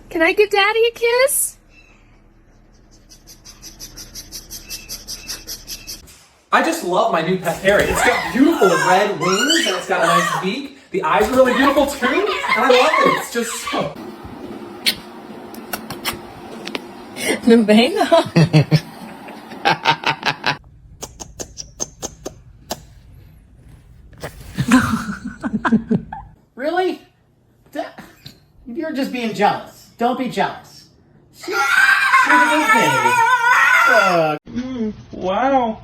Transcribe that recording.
Can I give Daddy a kiss? I just love my new pet parrot. It's got beautiful red wings and it's got a nice beak. The eyes are really beautiful too, and I love it. It's just so... Venga. Really? You're just being jealous. Don't be jealous. She's okay. Wow.